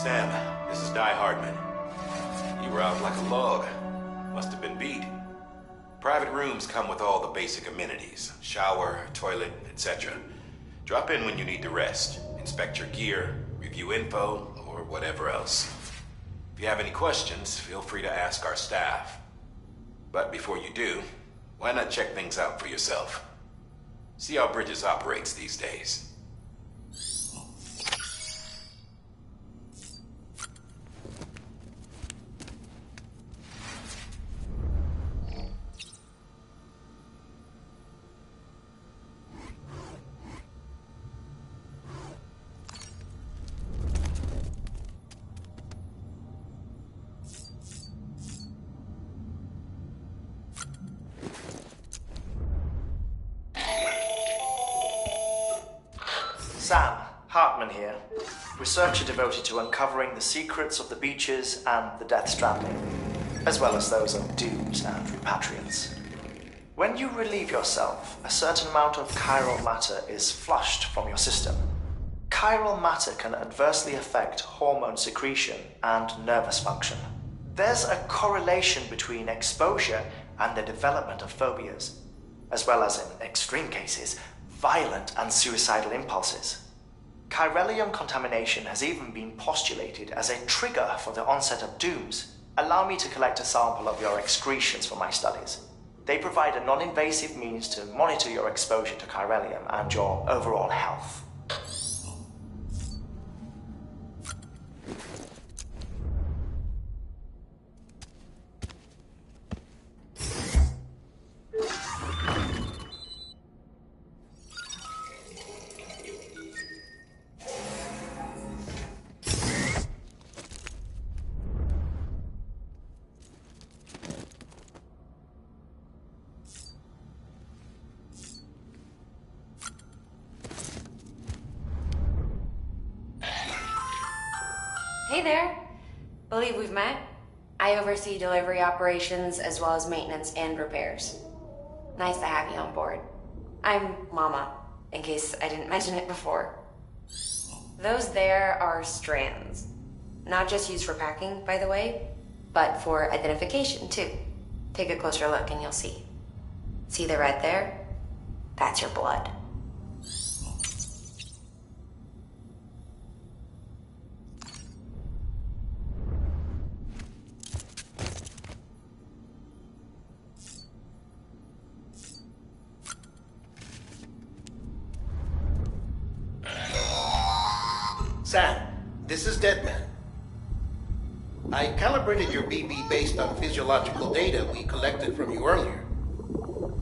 Sam, this is Di Hardman. You were out like a log. Must have been beat. Private rooms come with all the basic amenities. Shower, toilet, etc. Drop in when you need to rest. Inspect your gear, review info, or whatever else. If you have any questions, feel free to ask our staff. But before you do, why not check things out for yourself? See how Bridges operates these days. Sam, Hartman here, researcher devoted to uncovering the secrets of the beaches and the Death Stranding, as well as those of dooms and repatriants. When you relieve yourself, a certain amount of chiral matter is flushed from your system. Chiral matter can adversely affect hormone secretion and nervous function. There's a correlation between exposure and the development of phobias, as well as, in extreme cases, violent and suicidal impulses. Chiralium contamination has even been postulated as a trigger for the onset of dooms. Allow me to collect a sample of your excretions for my studies. They provide a non-invasive means to monitor your exposure to chiralium and your overall health. Hey there. Believe we've met. I oversee delivery operations as well as maintenance and repairs. Nice to have you on board. I'm Mama, in case I didn't mention it before. Those there are strands. Not just used for packing, by the way, but for identification too. Take a closer look and you'll see. See the red there? That's your blood. Sam, this is Deadman. I calibrated your BB based on physiological data we collected from you earlier.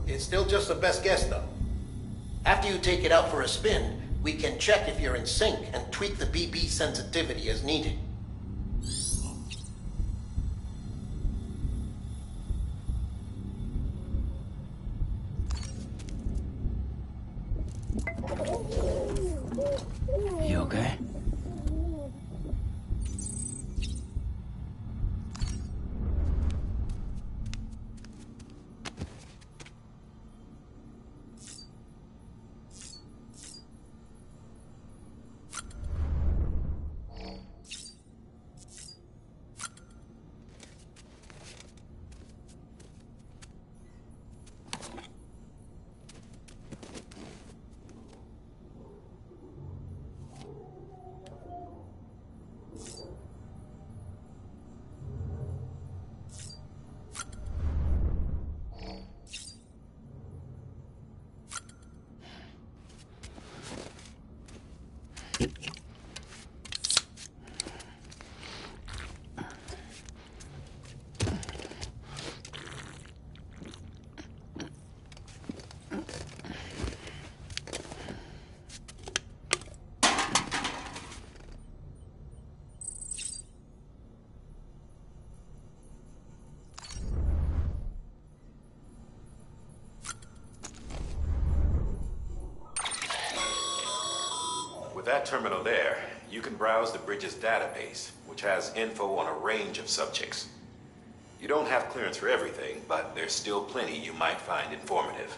It's still just a best guess, though. After you take it out for a spin, we can check if you're in sync and tweak the BB sensitivity as needed. You okay? With that terminal there, you can browse the Bridges database, which has info on a range of subjects. You don't have clearance for everything, but there's still plenty you might find informative.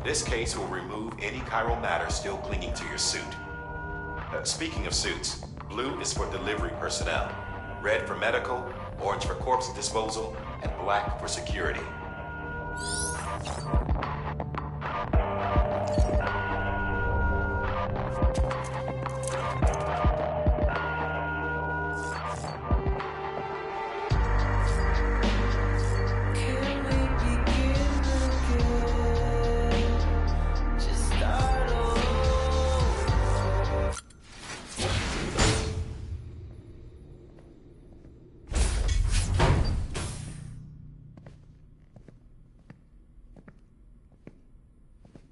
This case will remove any chiral matter still clinging to your suit. Speaking of suits, blue is for delivery personnel, red for medical, orange for corpse disposal, and black for security.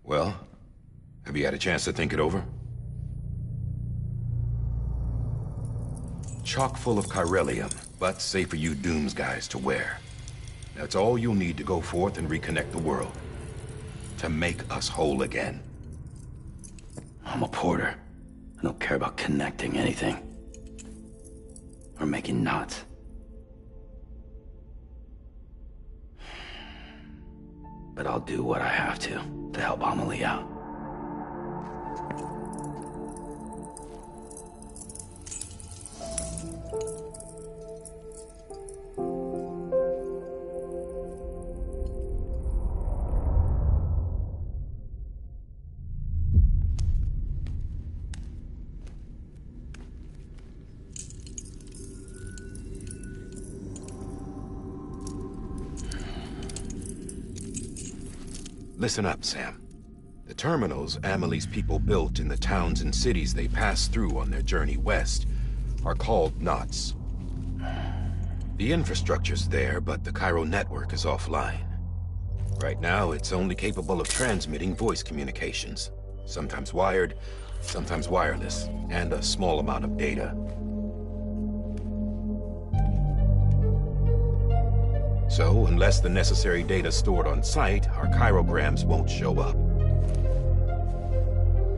Well, have you had a chance to think it over? Chock full of chiralium, but safe for you Dooms guys to wear. That's all you'll need to go forth and reconnect the world. To make us whole again. I'm a porter. I don't care about connecting anything. Or making knots. But I'll do what I have to help Amelie out. Listen up, Sam. The terminals Amelie's people built in the towns and cities they passed through on their journey west are called knots. The infrastructure's there, but the chiral network is offline. Right now, it's only capable of transmitting voice communications. Sometimes wired, sometimes wireless, and a small amount of data. So, unless the necessary data stored on site, our chirograms won't show up.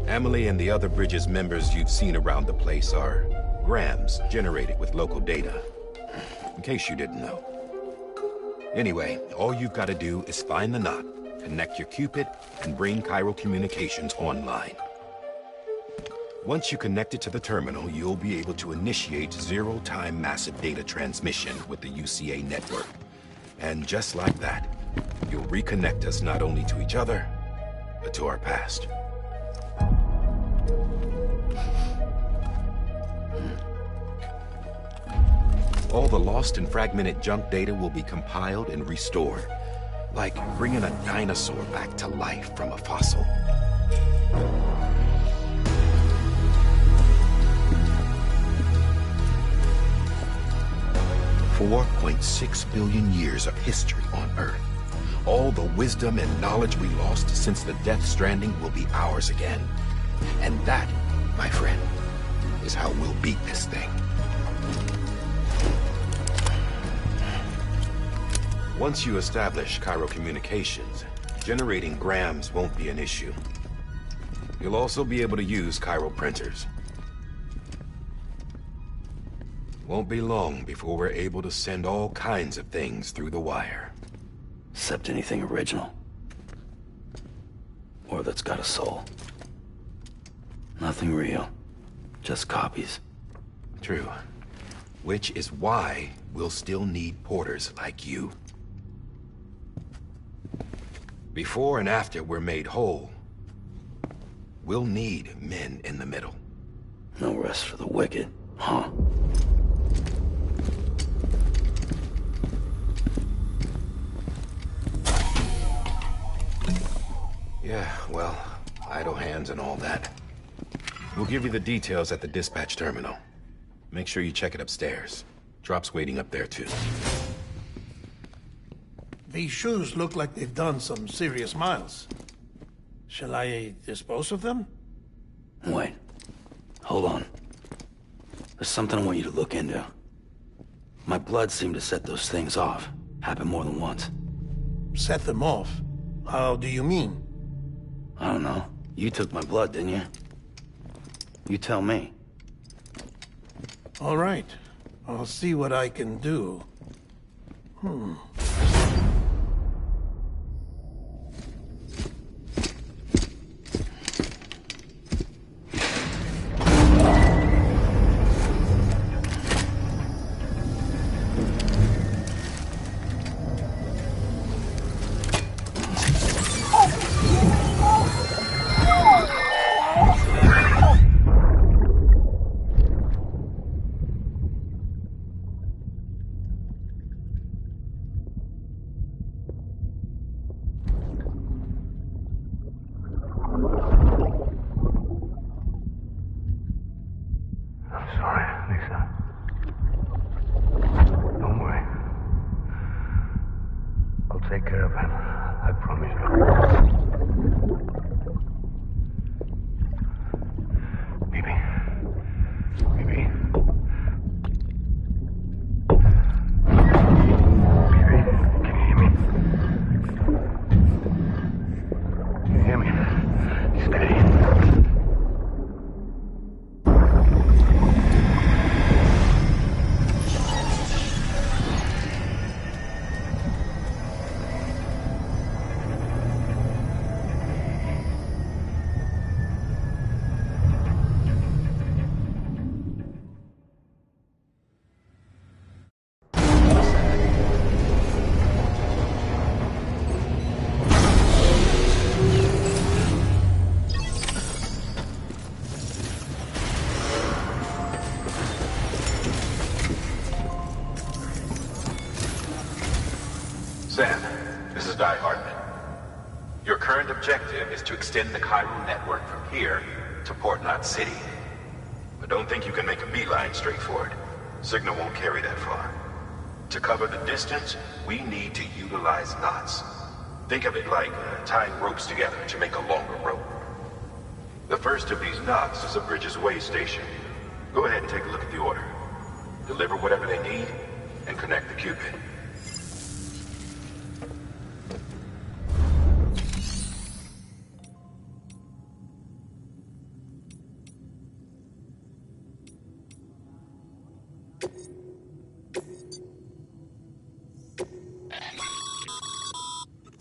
Amelie and the other Bridges members you've seen around the place are grams generated with local data. In case you didn't know. Anyway, all you've got to do is find the knot, connect your Cupid, and bring chiral communications online. Once you connect it to the terminal, you'll be able to initiate zero-time massive data transmission with the UCA network. And just like that, you'll reconnect us not only to each other, but to our past. All the lost and fragmented junk data will be compiled and restored, like bringing a dinosaur back to life from a fossil. 4.6 billion years of history on Earth. All the wisdom and knowledge we lost since the Death Stranding will be ours again. And that, my friend, is how we'll beat this thing. Once you establish chiral communications, generating grams won't be an issue. You'll also be able to use chiral printers. Won't be long before we're able to send all kinds of things through the wire. Except anything original. Or that's got a soul. Nothing real. Just copies. True. Which is why we'll still need porters like you. Before and after we're made whole, we'll need men in the middle. No rest for the wicked, huh? Yeah, well, idle hands and all that. We'll give you the details at the dispatch terminal. Make sure you check it upstairs. Drop's waiting up there, too. These shoes look like they've done some serious miles. Shall I dispose of them? Wait. Hold on. There's something I want you to look into. My blood seemed to set those things off. Happened more than once. Set them off? How do you mean? I don't know. You took my blood, didn't you? You tell me. All right. I'll see what I can do. I'm sorry, Lisa. Don't worry. I'll take care of him. I promise you. Baby. Baby. Baby, can you hear me? Can you hear me? Steady. Sam, this is Die Hardman. Your current objective is to extend the chiral network from here to Port Knot City. But don't think you can make a beeline straight for it. Signal won't carry that far. To cover the distance, we need to utilize knots. Think of it like tying ropes together to make a longer rope. The first of these knots is a Bridges Way station. Go ahead and take a look at the order. Deliver whatever they need, and connect the Cupid.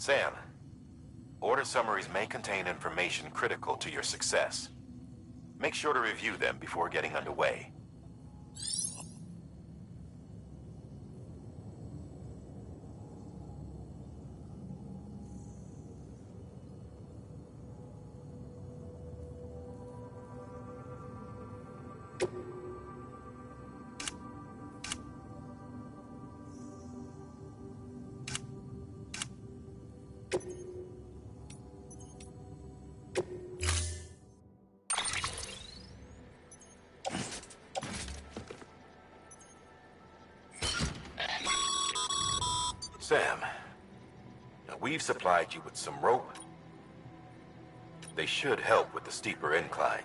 Sam, order summaries may contain information critical to your success. Make sure to review them before getting underway. Sam, now we've supplied you with some rope. They should help with the steeper incline.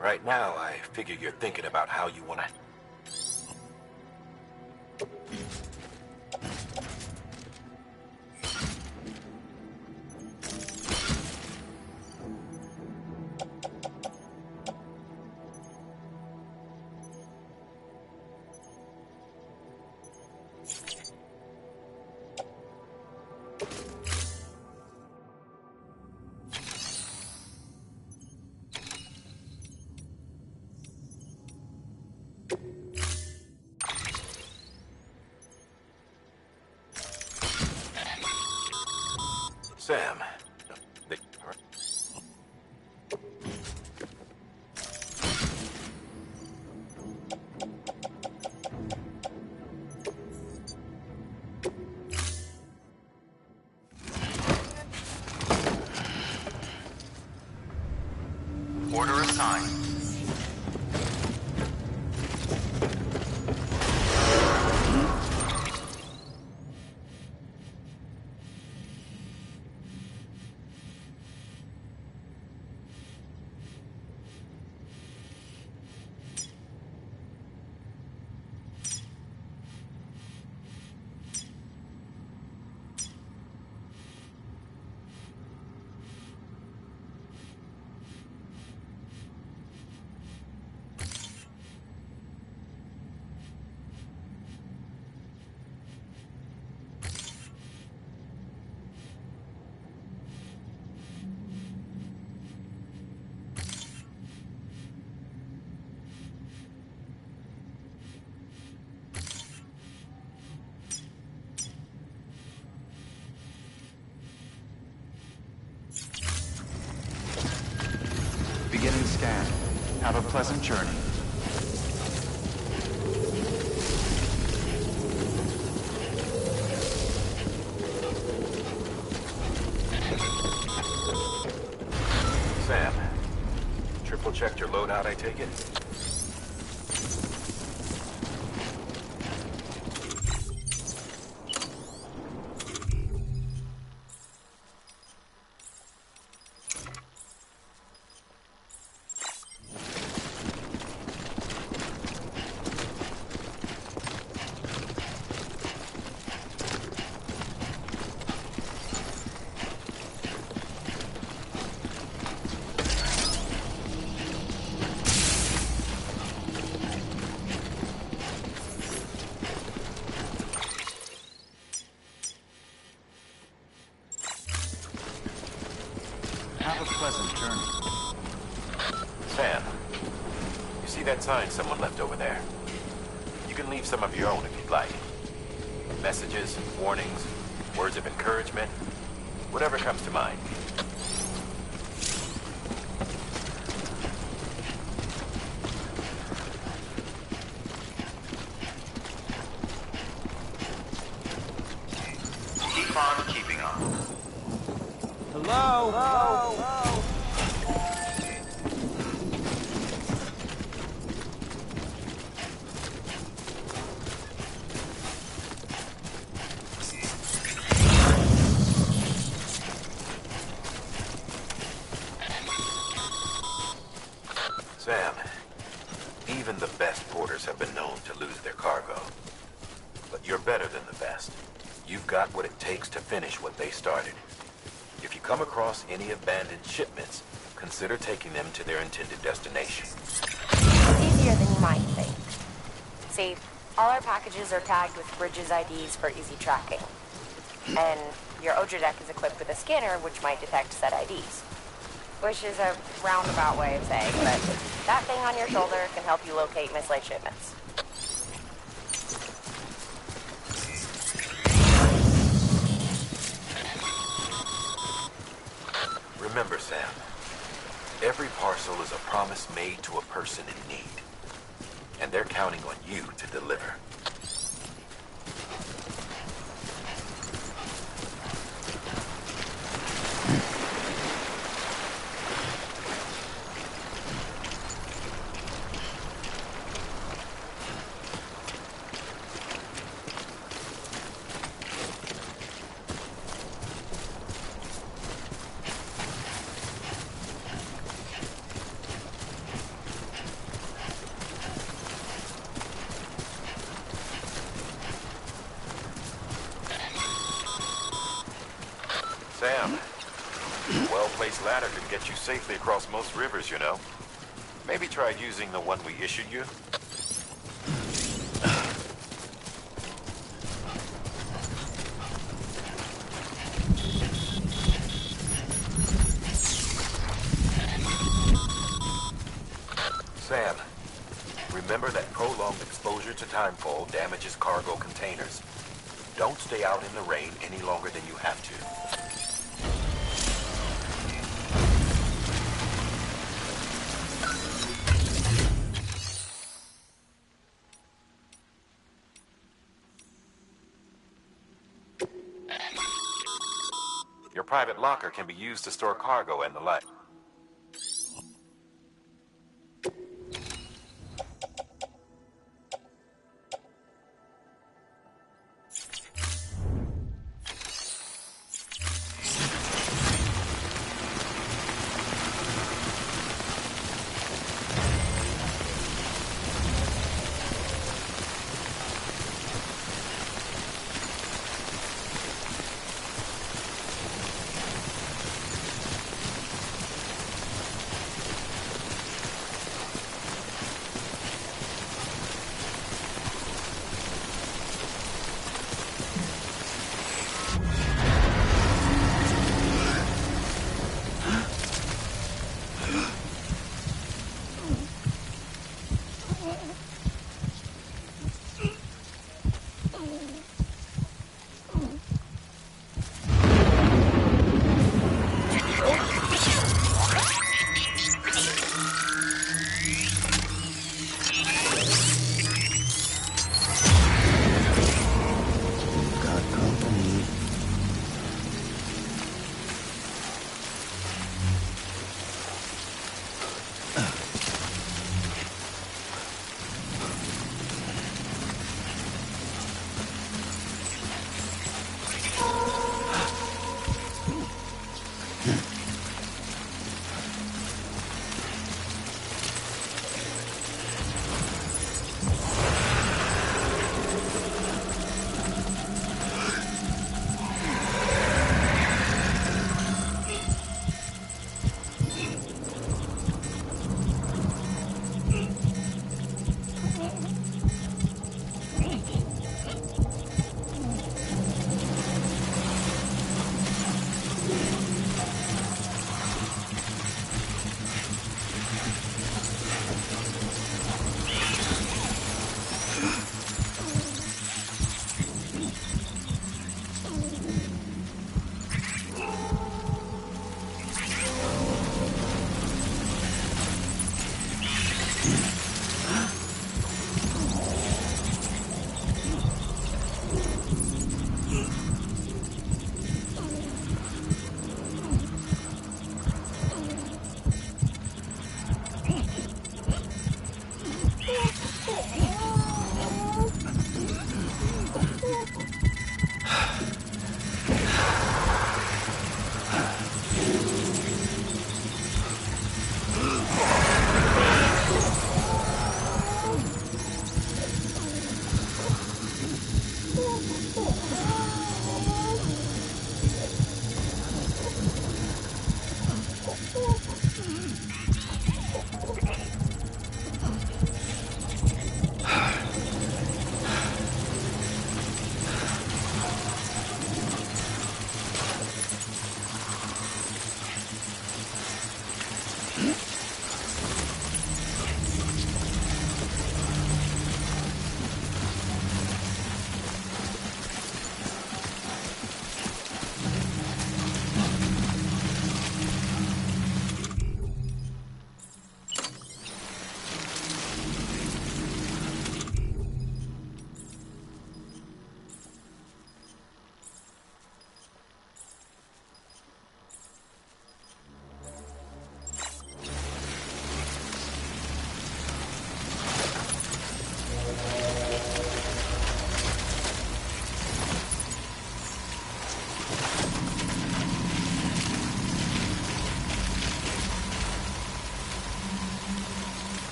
Right now, I figure you're thinking about how you want to... Have a pleasant journey. Sam, triple checked your loadout, I take it? Have a pleasant journey. Sam, you see that sign someone left over there? You can leave some of your own if you'd like. Messages, warnings, words of encouragement, whatever comes to mind. Keep on keeping on. Hello? Hello? Sam, even the best porters have been known to lose their cargo. But you're better than the best. You've got what it takes to finish what they started. If you come across any abandoned shipments, consider taking them to their intended destination. It's easier than you might think. See, all our packages are tagged with Bridges IDs for easy tracking. And your Odra deck is equipped with a scanner which might detect said IDs. Which is a roundabout way of saying, but that thing on your shoulder can help you locate mislaid shipments. Remember, Sam, every parcel is a promise made to a person in need. And they're counting on you to deliver. Sam, a well-placed ladder can get you safely across most rivers, you know. Maybe try using the one we issued you. Sam, remember that prolonged exposure to timefall damages cargo containers. Don't stay out in the rain any longer than you have to. Your private locker can be used to store cargo and the like.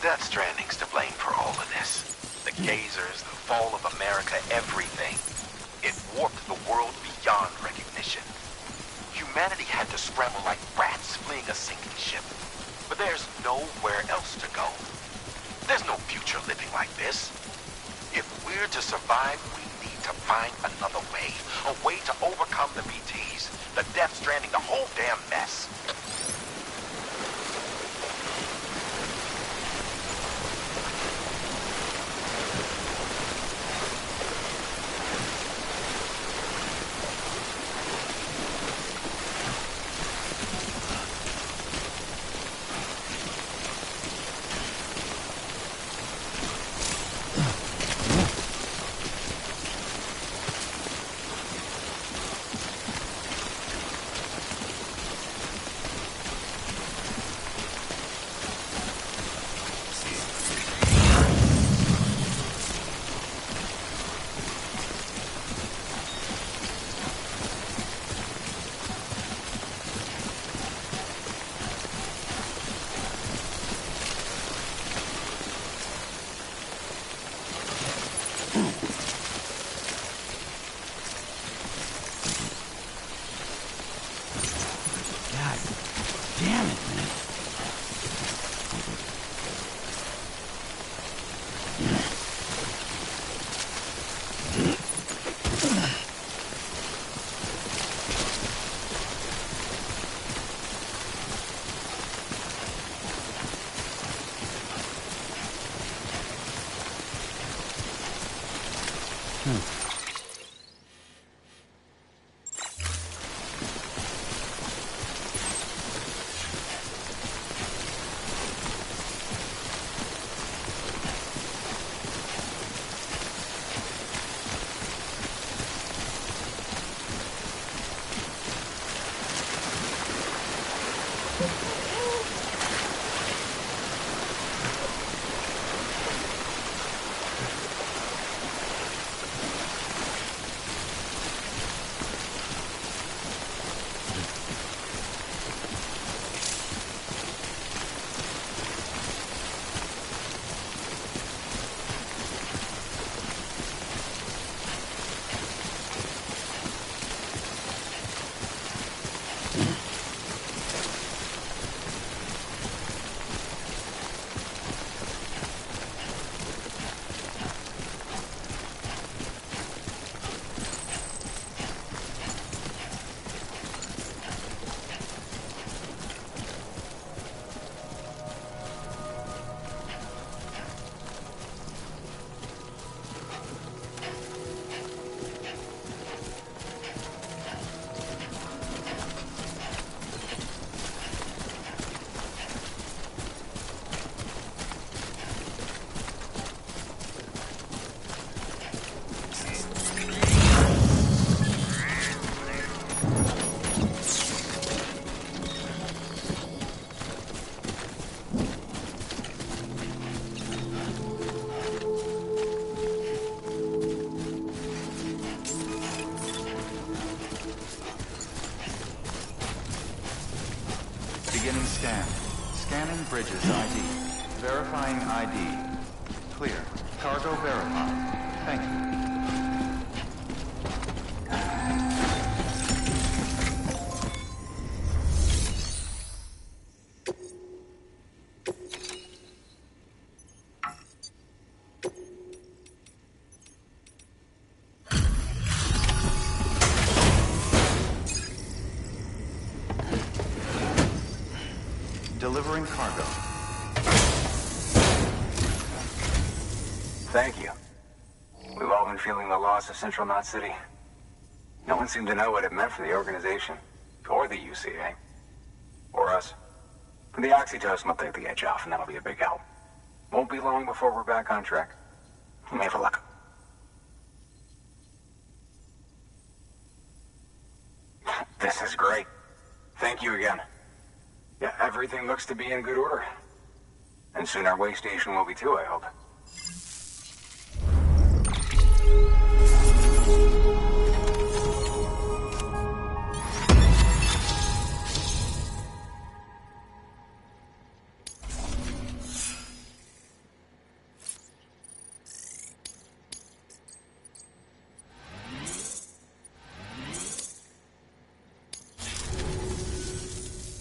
That's Stranding's to blame for all of this. The gazers, the fall of America, everything. It warped the world beyond recognition. Humanity had to scramble like rats fleeing a sinking ship. But there's nowhere else to go. There's no future living like this. If we're to survive, we need to find another way. A way to overcome the BTs, the Death Stranding, the whole damn mess. Beginning scan. Scanning bridges ID. Verifying ID. Clear. Cargo verified. Thank you. Delivering cargo. Thank you. We've all been feeling the loss of Central Knot City. No one seemed to know what it meant for the organization, or the UCA, or us. The oxytocin will take the edge off, and that'll be a big help. Won't be long before we're back on track. We may have luck. This is great. Thank you again. Yeah, everything looks to be in good order. And soon our way station will be too, I hope.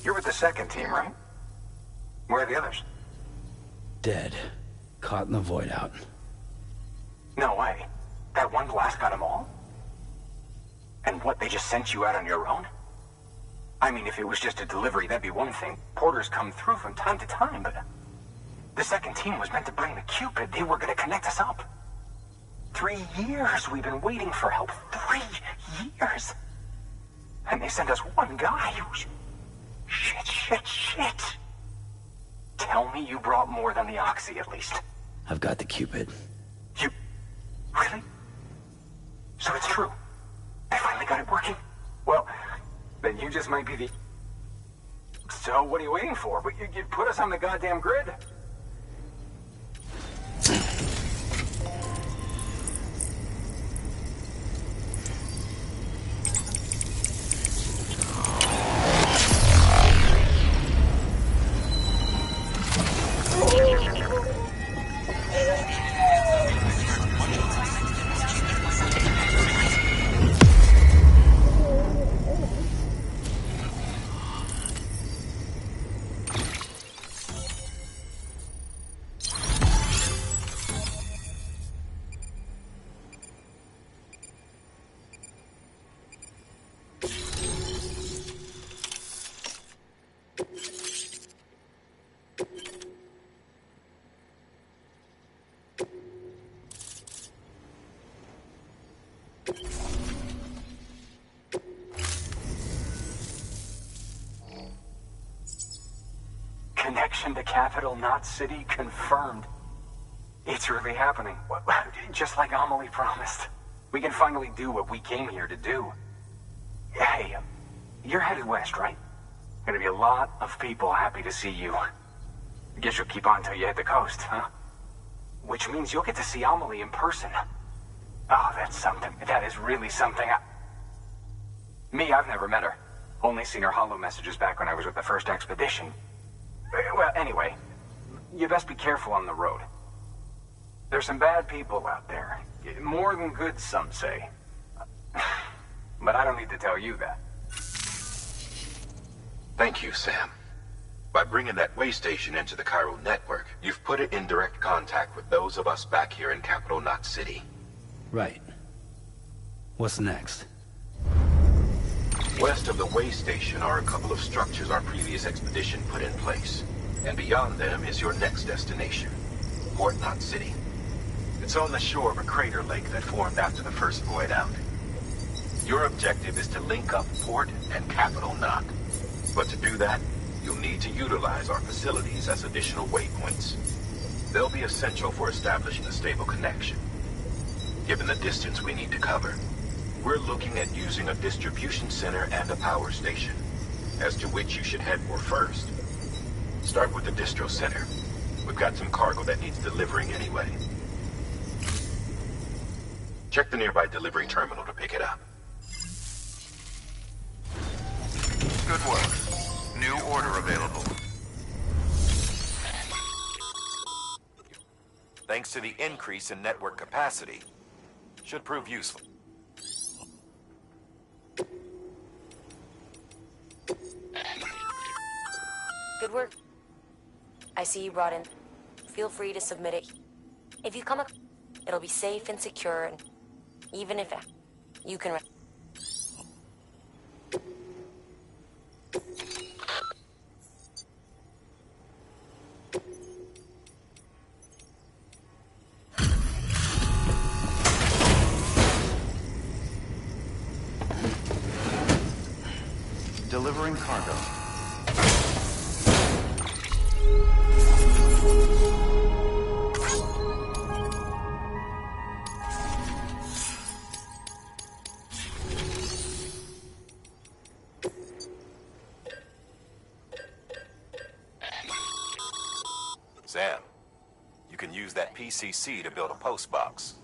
You're with the second team, right? Where are the others? Dead. Caught in the void out. No way. That one blast got them all? And what, they just sent you out on your own? I mean, if it was just a delivery, that'd be one thing. Porters come through from time to time, but... The second team was meant to bring the Cupid. They were gonna connect us up. 3 years we've been waiting for help. 3 years! And they sent us one guy who's... Shit. Tell me you brought more than the Oxy, at least. I've got the Cupid. You... Really? So it's true. They finally got it working? Well, then you just might be the... So what are you waiting for? You put us on the goddamn grid. Connection to capital, not city, confirmed. It's really happening. Just like Amelie promised. We can finally do what we came here to do. Hey, you're headed west, right? Gonna be a lot of people happy to see you. Guess you'll keep on till you hit the coast, huh? Which means you'll get to see Amelie in person. Oh, that's something. That is really something. Me, I've never met her. Only seen her holo messages back when I was with the first expedition. Well, anyway, you best be careful on the road. There's some bad people out there. More than good, some say. But I don't need to tell you that. Thank you, Sam. By bringing that way station into the Cairo network, you've put it in direct contact with those of us back here in Capital Knot City. Right. What's next? West of the way station are a couple of structures our previous expedition put in place. And beyond them is your next destination, Port Knot City. It's on the shore of a crater lake that formed after the first void out. Your objective is to link up Port and Capital Knot. But to do that, you'll need to utilize our facilities as additional waypoints. They'll be essential for establishing a stable connection. Given the distance we need to cover, we're looking at using a distribution center and a power station, as to which you should head for first. Start with the distro center. We've got some cargo that needs delivering anyway. Check the nearby delivery terminal to pick it up. Good work. New order available. Thanks to the increase in network capacity, should prove useful. Good work. I see you brought in. Feel free to submit it. If you come up, it'll be safe and secure, and even if you can... Delivering cargo. Sam, you can use that PCC to build a post box.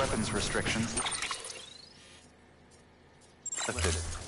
weapons restrictions lifted.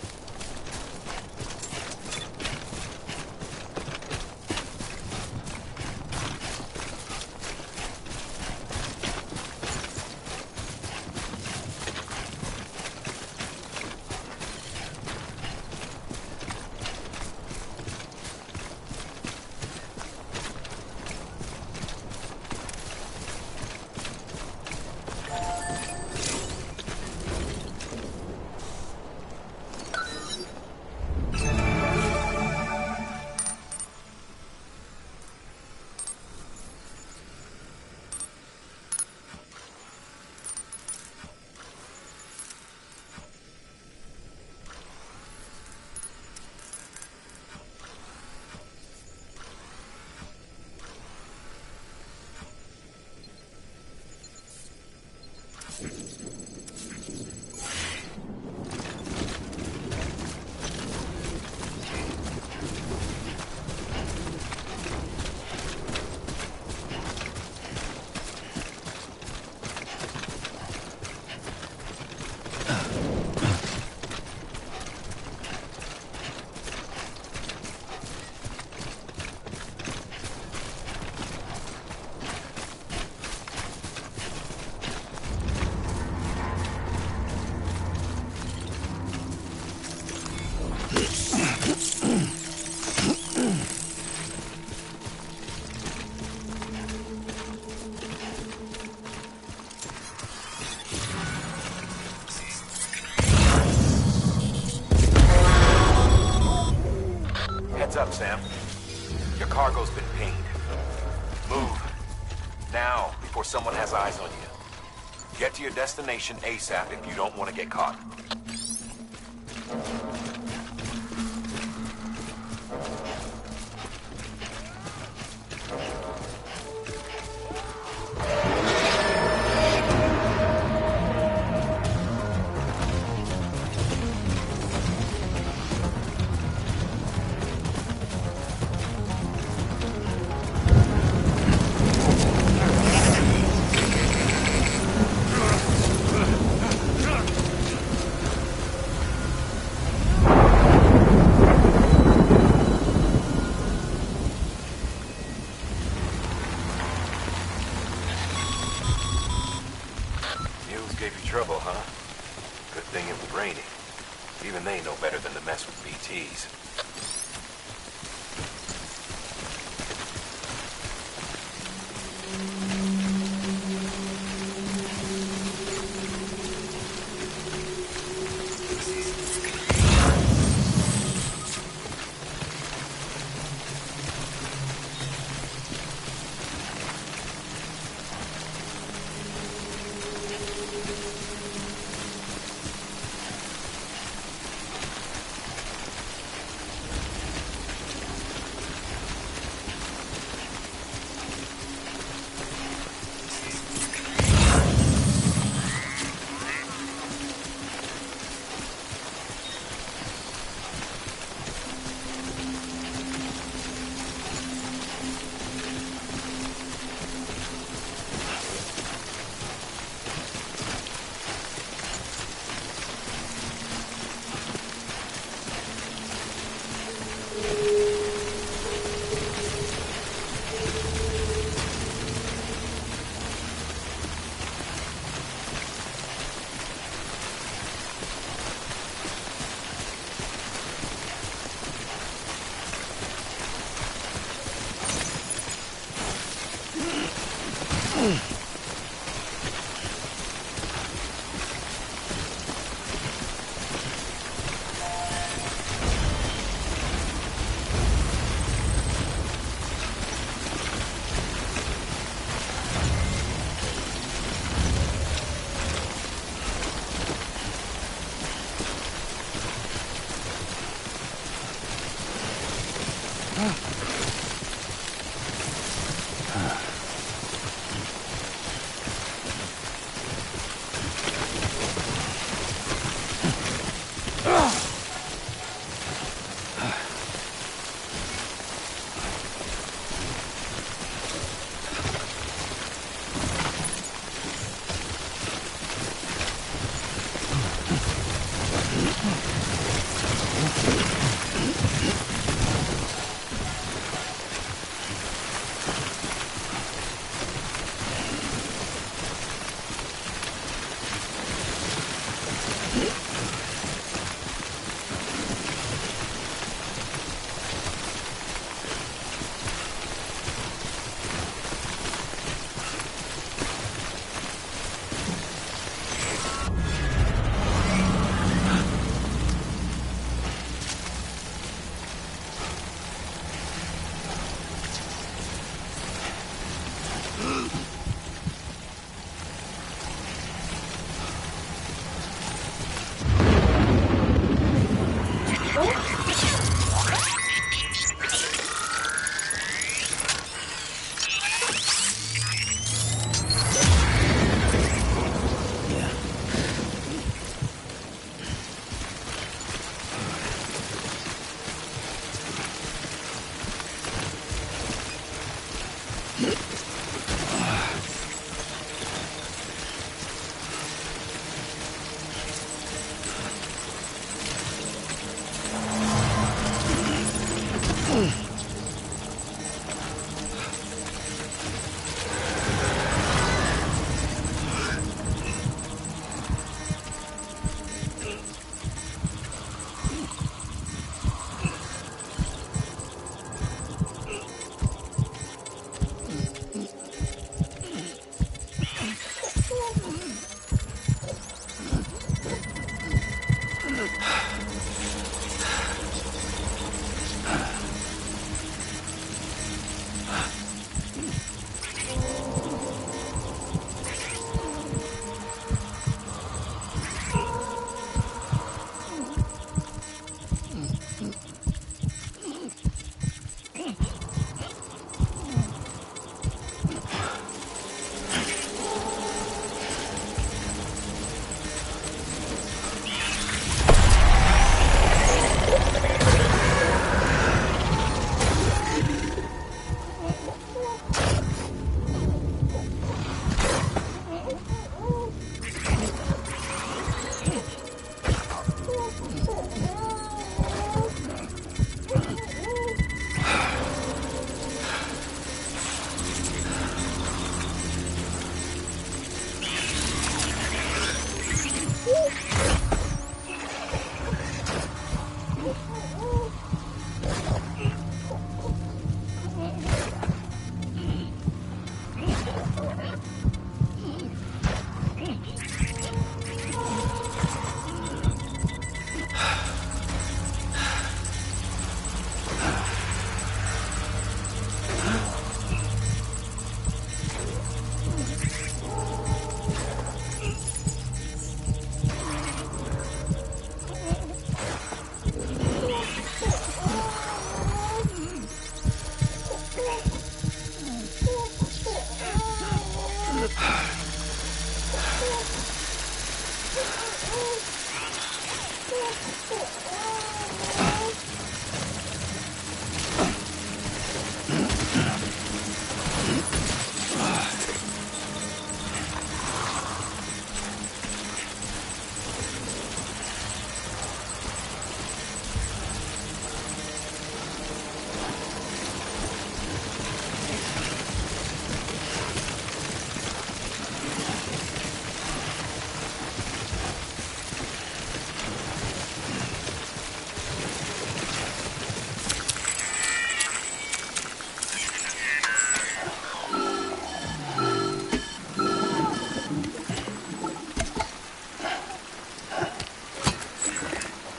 Heads up, Sam. Your cargo's been pinged. Move. Now, before someone has eyes on you. Get to your destination ASAP if you don't want to get caught. Gave you trouble, huh? Good thing it was raining. Even they know better than to mess with BTs.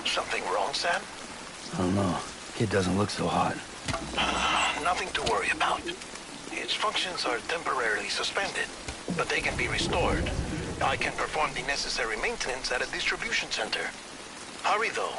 Something wrong, Sam? I don't know. Kid doesn't look so hot. Nothing to worry about. Its functions are temporarily suspended, but they can be restored. I can perform the necessary maintenance at a distribution center. Hurry, though.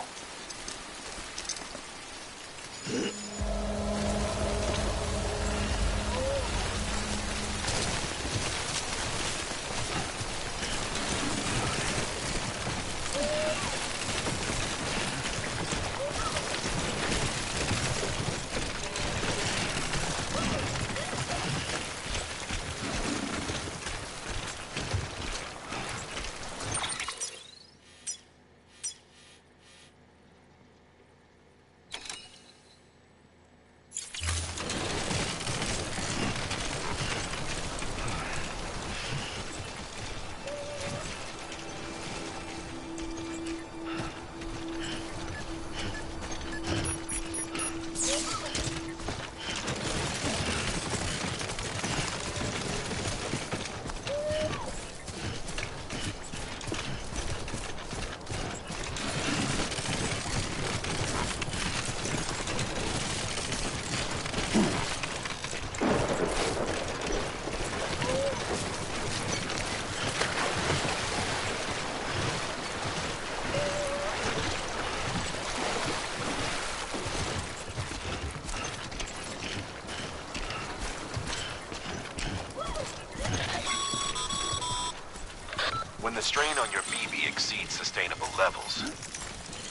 When the strain on your BB exceeds sustainable levels,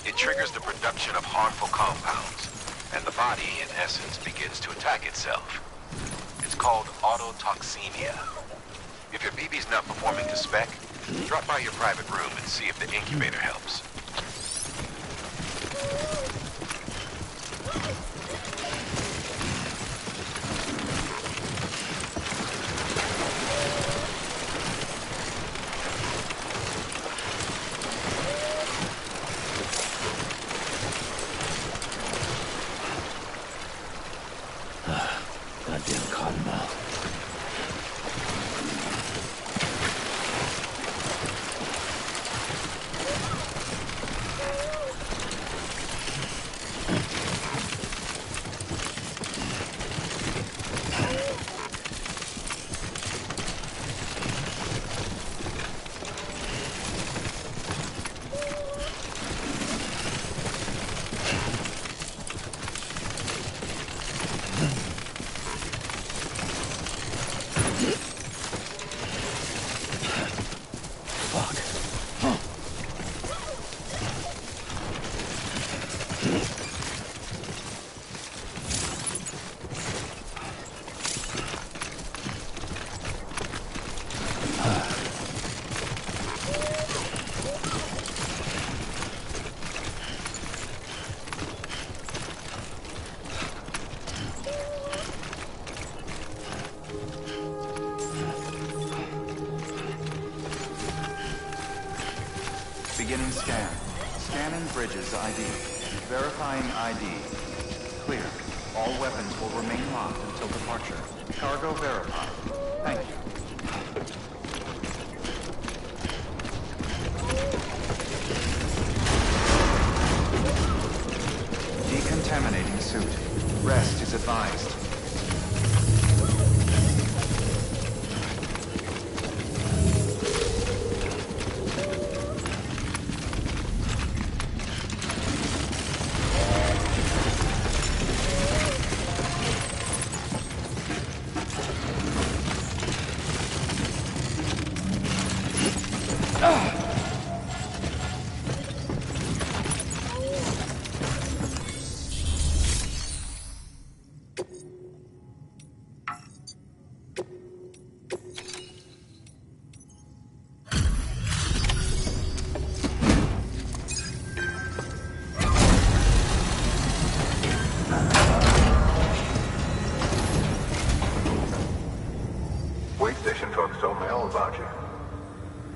it triggers the production of harmful compounds, and the body, in essence, begins to attack itself. It's called autotoxemia. If your BB's not performing to spec, drop by your private room and see if the incubator helps. Goddamn cottonmouth. Beginning scan. Scanning bridges ID. Verifying ID. Clear. All weapons will remain locked until departure. Cargo verified. Thank you. Decontaminating suit. Rest is advised.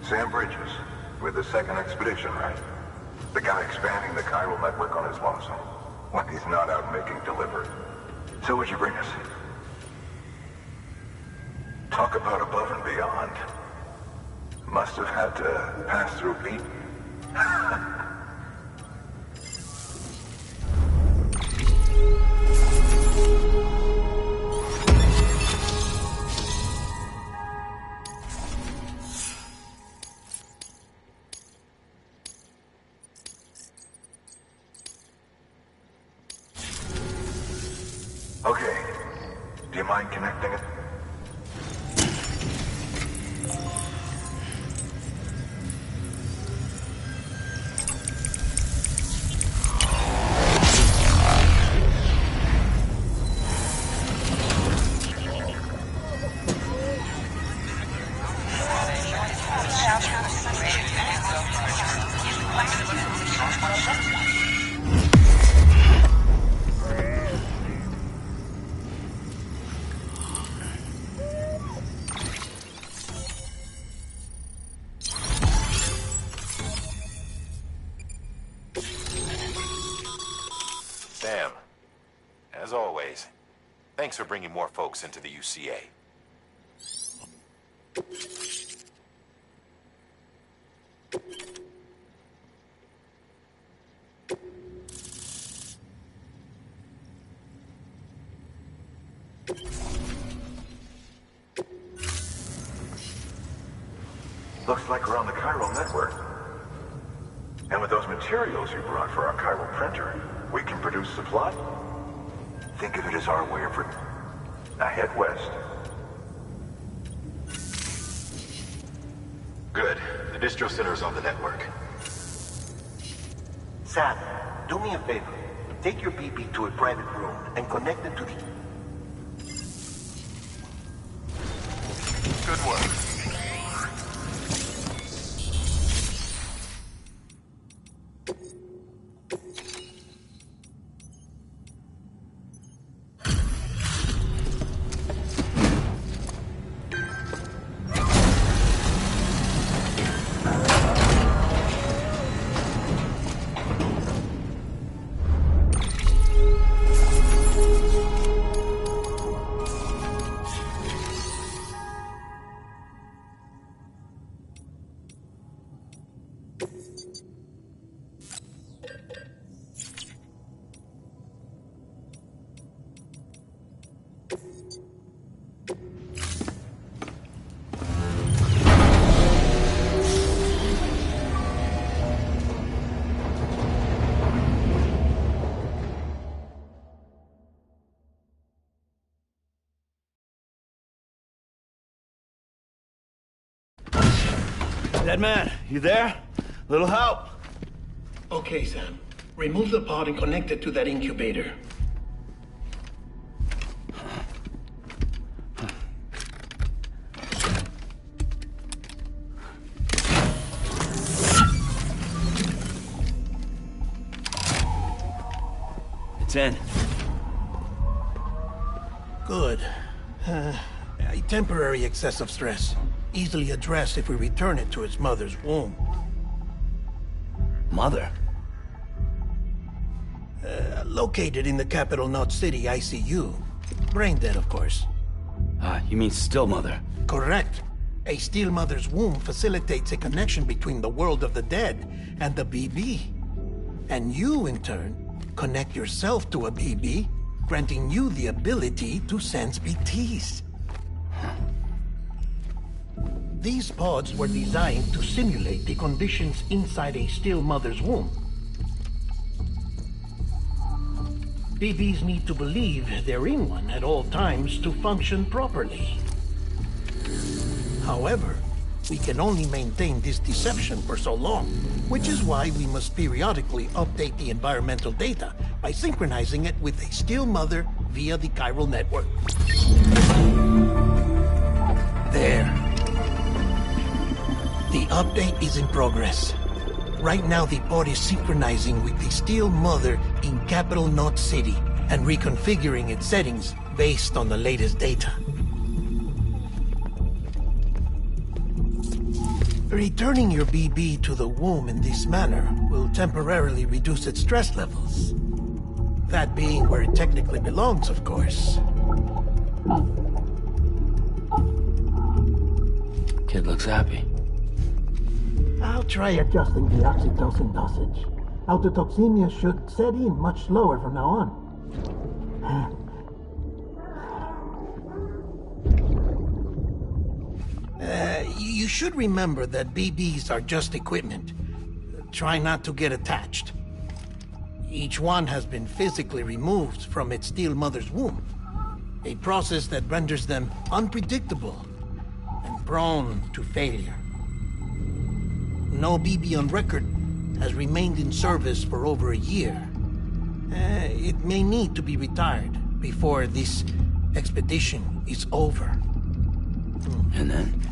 Sam Bridges, with the second expedition, right? The guy expanding the chiral network on his lonesome. When he's not out making delivery. So what'd you bring us? Talk about above and beyond. Must have had to pass through Pete. Okay. Do you mind connecting it? Sam, as always, thanks for bringing more folks into the UCA. Looks like we're on the chiral network. And with those materials you brought for our chiral printer, we can produce supply. Think of it as our way of... Now head west. Good. The distro center is on the network. Sam, do me a favor. Take your BB to a private room and connect it to the... Good work. Dead man, you there? Little help? Okay, Sam. Remove the pod and connect it to that incubator. It's in. Good. A temporary excess of stress. Easily addressed if we return it to its mother's womb. Mother? Located in the capital Knot City ICU. Brain dead, of course. You mean still mother? Correct. A still mother's womb facilitates a connection between the world of the dead and the BB. And you, in turn, connect yourself to a BB, granting you the ability to sense BTs. These pods were designed to simulate the conditions inside a still mother's womb. BBs need to believe they're in one at all times to function properly. However, we can only maintain this deception for so long, which is why we must periodically update the environmental data by synchronizing it with a still mother via the chiral network. There. The update is in progress. Right now, the pod is synchronizing with the still mother in capital Knot City and reconfiguring its settings based on the latest data. Returning your BB to the womb in this manner will temporarily reduce its stress levels. That being where it technically belongs, of course. Kid looks happy. I'll try adjusting the oxytocin dosage. Autotoxemia should set in much slower from now on. You should remember that BBs are just equipment. Try not to get attached. Each one has been physically removed from its steel mother's womb. A process that renders them unpredictable and prone to failure. No BB on record has remained in service for over a year. It may need to be retired before this expedition is over. And then?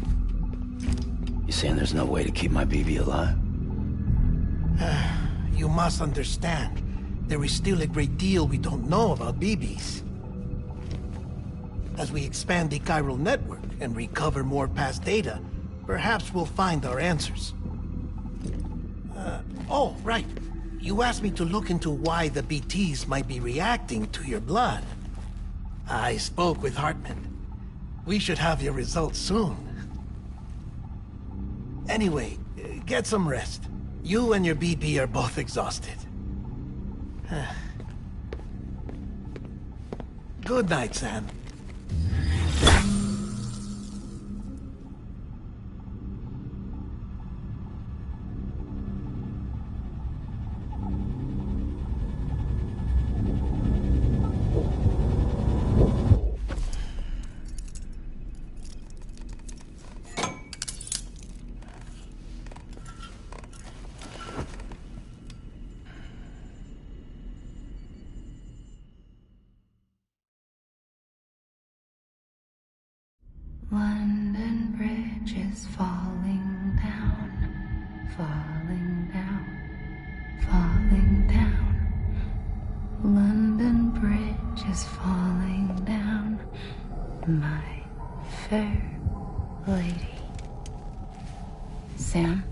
You saying there's no way to keep my BB alive? You must understand, there is still a great deal we don't know about BBs. As we expand the chiral network and recover more past data, perhaps we'll find our answers. Oh, right. You asked me to look into why the BTs might be reacting to your blood. I spoke with Hartman. We should have your results soon. Anyway, get some rest. You and your BB are both exhausted. Good night, Sam. London Bridge is falling down, falling down, falling down. London Bridge is falling down, my fair lady. Sam?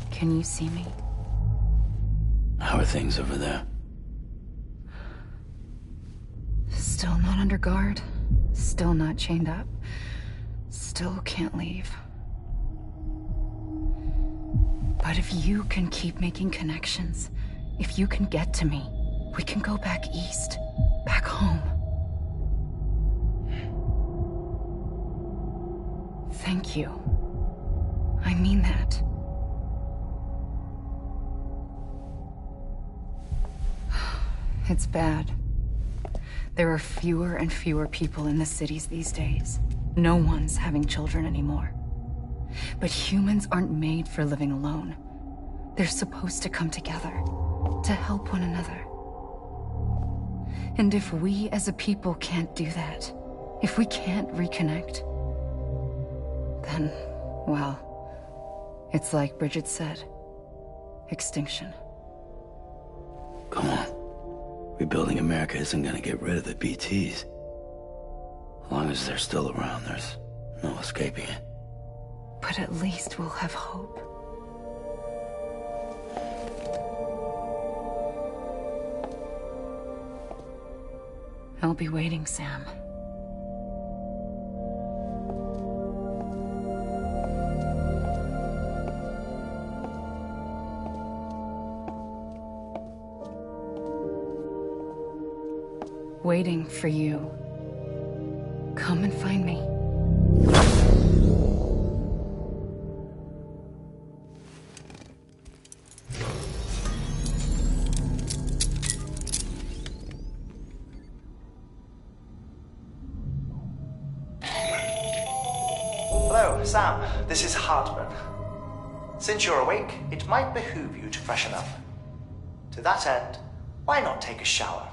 Can you see me? How are things over there? Still not under guard. Still not chained up. Still can't leave. But if you can keep making connections, if you can get to me, we can go back east. Back home. Thank you. I mean that. It's bad. There are fewer and fewer people in the cities these days. No one's having children anymore. But humans aren't made for living alone. They're supposed to come together, to help one another. And if we as a people can't do that, if we can't reconnect, then, well, it's like Bridget said, extinction. Come on. Rebuilding America isn't gonna get rid of the BTs. As long as they're still around, there's no escaping it. But at least we'll have hope. I'll be waiting, Sam. Waiting for you. Come and find me. Hello, Sam. This is Hartman. Since you're awake, it might behoove you to freshen up. To that end, why not take a shower?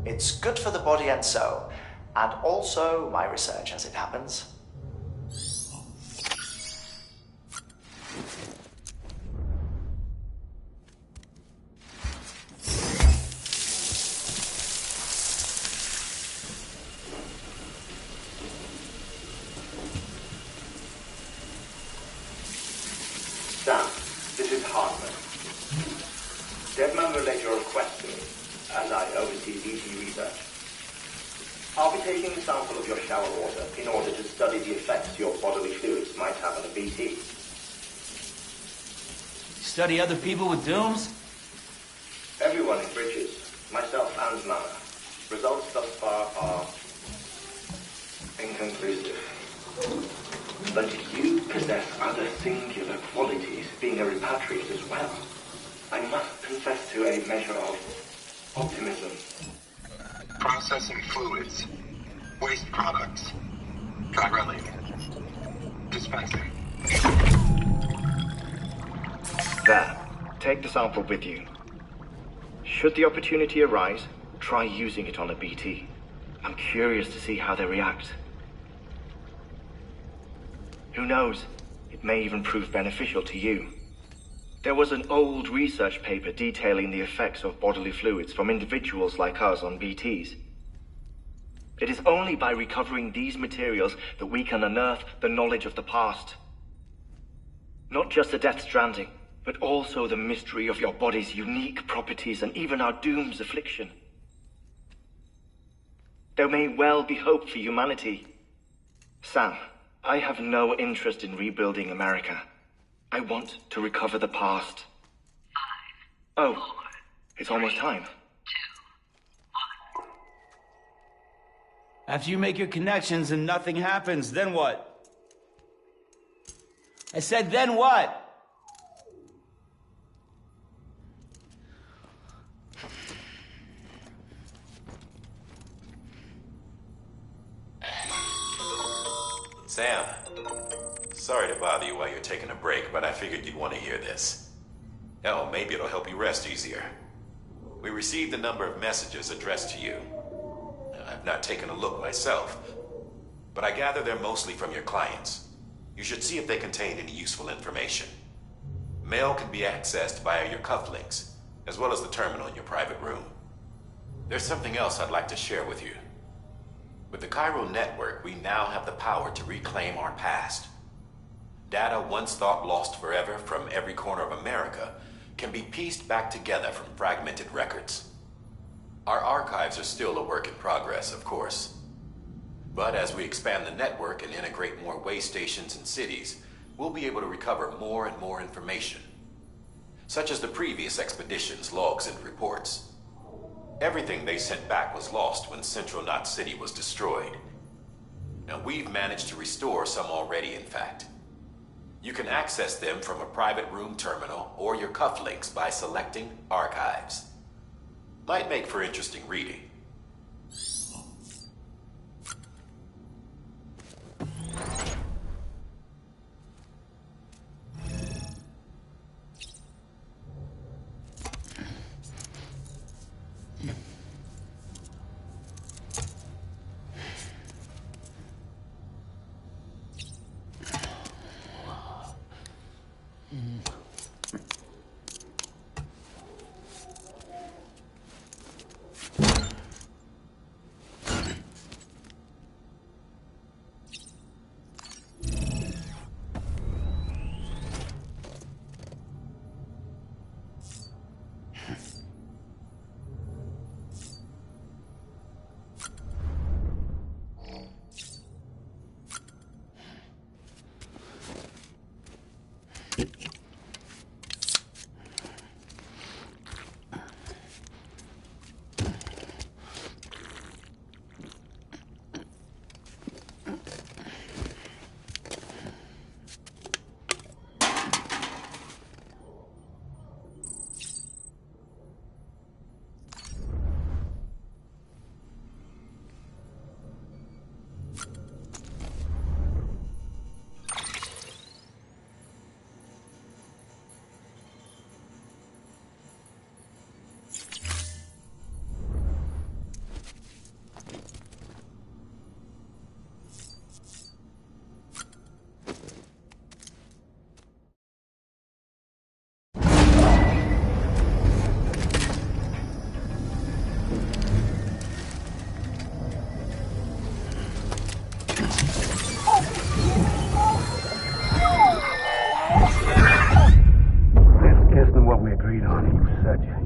It's good for the body and soul, and also my research as it happens. relate your request to me, as I oversee BT research. I'll be taking a sample of your shower water in order to study the effects your bodily fluids might have on a BT. Study other people with dooms? Everyone in Bridges, myself and Mama. Results thus far are inconclusive. But you possess other singular qualities, being a repatriate as well. I must confess to a measure of optimism. Processing fluids. Waste products. Chirelli. Dispensing. There. Take the sample with you. Should the opportunity arise, try using it on a BT. I'm curious to see how they react. Who knows? It may even prove beneficial to you. There was an old research paper detailing the effects of bodily fluids from individuals like us on BTs. It is only by recovering these materials that we can unearth the knowledge of the past. Not just the Death Stranding, but also the mystery of your body's unique properties and even our doom's affliction. There may well be hope for humanity. Sam, I have no interest in rebuilding America. I want to recover the past. 5, oh, 4, it's almost time. 2, 1. After you make your connections and nothing happens, then what? I said, then what? Sam, sorry to bother you while you're taking a break, but I figured you'd want to hear this. Hell, maybe it'll help you rest easier. We received a number of messages addressed to you. I've not taken a look myself, but I gather they're mostly from your clients. You should see if they contain any useful information. Mail can be accessed via your cufflinks, as well as the terminal in your private room. There's something else I'd like to share with you. With the Cairo network, we now have the power to reclaim our past. Data once thought lost forever from every corner of America can be pieced back together from fragmented records. Our archives are still a work in progress, of course. But as we expand the network and integrate more way stations and cities, we'll be able to recover more and more information, such as the previous expedition's logs and reports. Everything they sent back was lost when Central Knot City was destroyed. Now, we've managed to restore some already, in fact. You can access them from a private room terminal or your cufflinks by selecting Archives. Might make for interesting reading.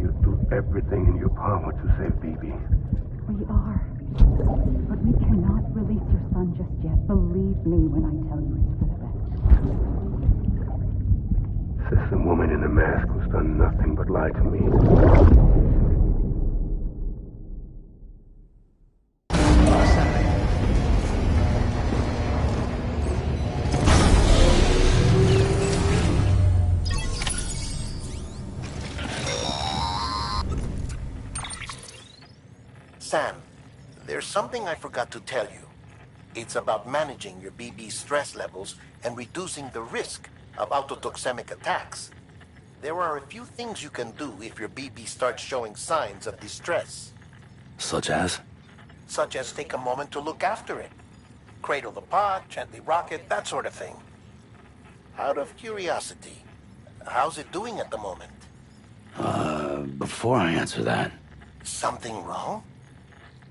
you do everything in your power to save BB. We are. But we cannot release your son just yet. Believe me when I tell you it's for the best. Says the woman in the mask who's done nothing but lie to me. Sam, there's something I forgot to tell you. It's about managing your BB stress levels and reducing the risk of autotoxemic attacks. There are a few things you can do if your BB starts showing signs of distress. Such as? Such as take a moment to look after it. Cradle the pod, gently rock it, that sort of thing. Out of curiosity, how's it doing at the moment? Before I answer that... Something wrong?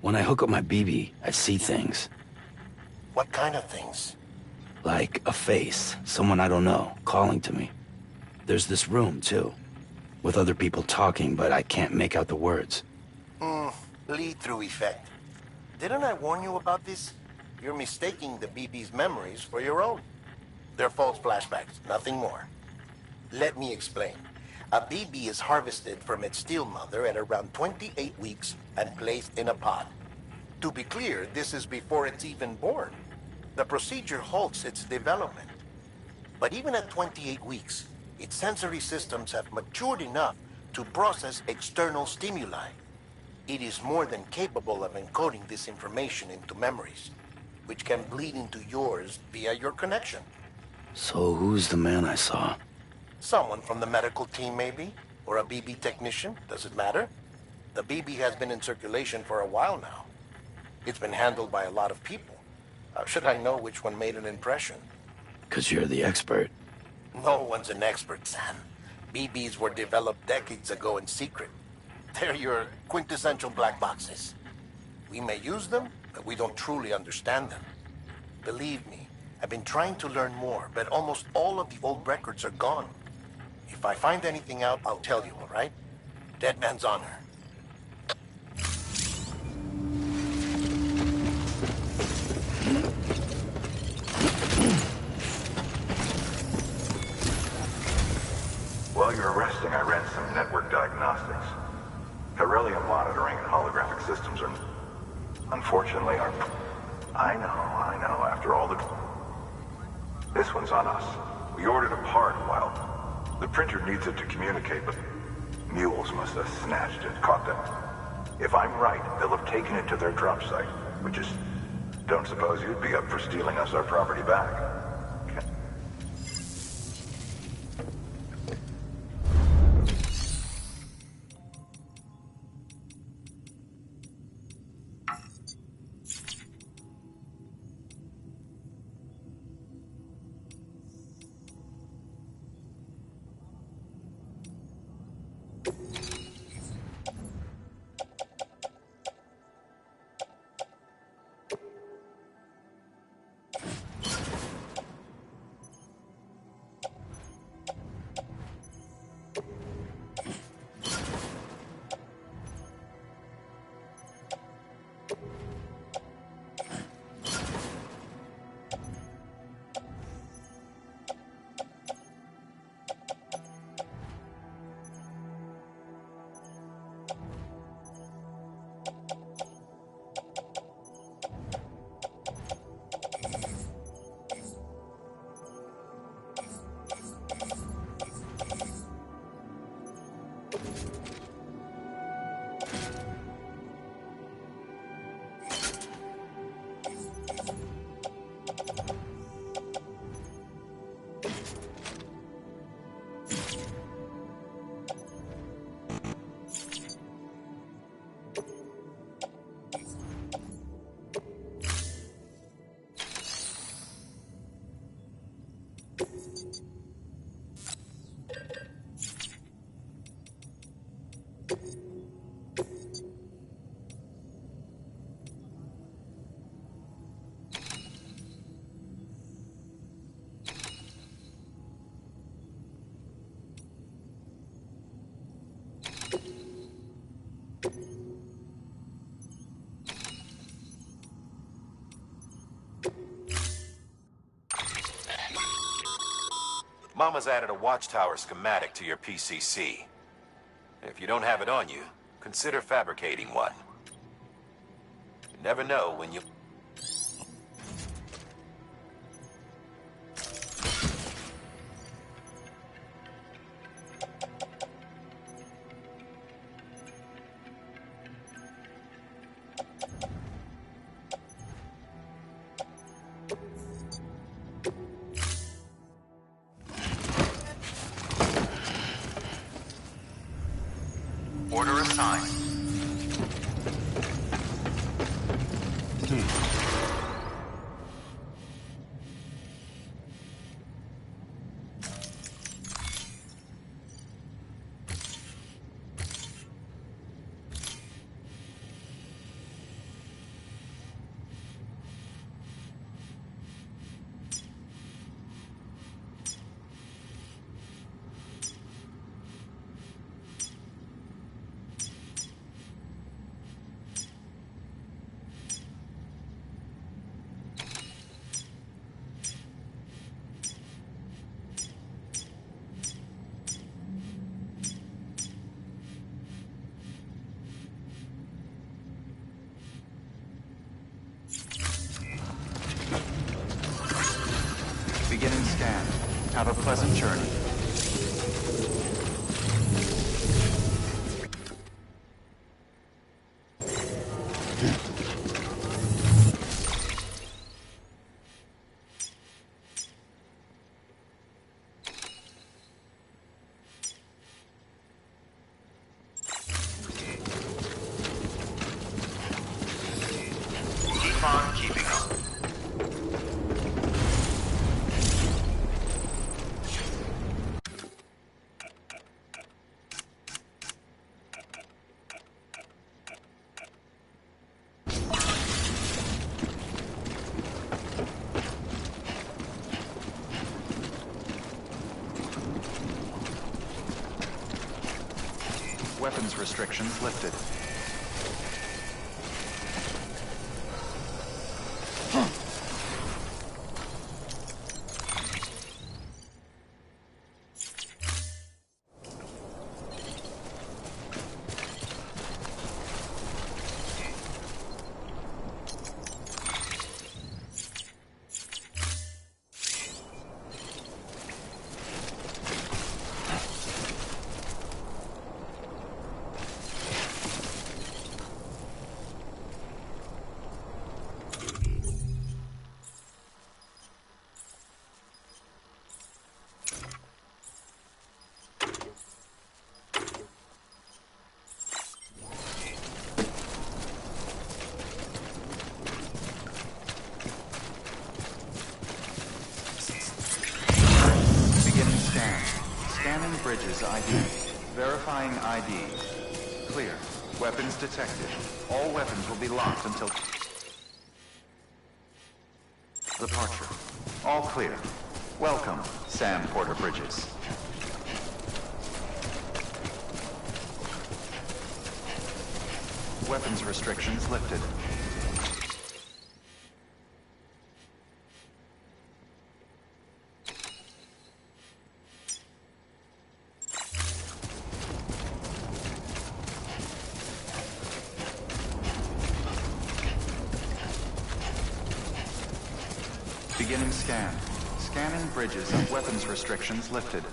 When I hook up my BB, I see things. What kind of things? Like a face, someone I don't know, calling to me. There's this room, too, with other people talking, but I can't make out the words. Lead-through effect. Didn't I warn you about this? You're mistaking the BB's memories for your own. They're false flashbacks, nothing more. Let me explain. A BB is harvested from its steel mother at around 28 weeks and placed in a pod. To be clear, this is before it's even born. The procedure halts its development. But even at 28 weeks, its sensory systems have matured enough to process external stimuli. It is more than capable of encoding this information into memories, which can bleed into yours via your connection. So who's the man I saw? Someone from the medical team, maybe? Or a BB technician? Does it matter? The BB has been in circulation for a while now. It's been handled by a lot of people. How should I know which one made an impression? 'Cause you're the expert. No one's an expert, Sam. BBs were developed decades ago in secret. They're your quintessential black boxes. We may use them, but we don't truly understand them. Believe me, I've been trying to learn more, but almost all of the old records are gone. If I find anything out, I'll tell you, all right? Dead man's honor. While you're resting, I ran some network diagnostics. Beryllium monitoring and holographic systems are... unfortunately, are... I know, after all the... This one's on us. We ordered a part while... The printer needs it to communicate, but... Mules must have snatched it, caught them. If I'm right, they'll have taken it to their drop site, which is... Don't suppose you'd be up for stealing us our property back. Mama's added a watchtower schematic to your PCC. If you don't have it on you, consider fabricating one. You never know when you... Order assigned. Beginning scan. Have a pleasant journey. Keep on keeping on. Weapons restrictions lifted. Scanning bridges ID. Verifying ID. Clear. Weapons detected. All weapons will be locked until... Departure. All clear. Welcome, Sam Porter Bridges. Weapons restrictions lifted. Beginning scan. Scanning bridges and weapons restrictions lifted.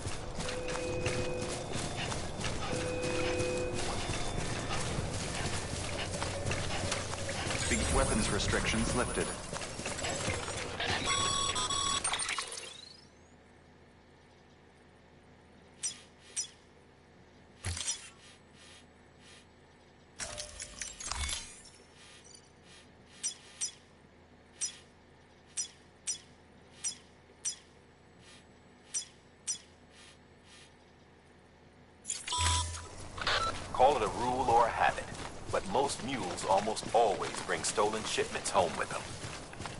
Weapons restrictions lifted. Call it a rule or a habit, but most mules almost always bring stolen shipments home with them.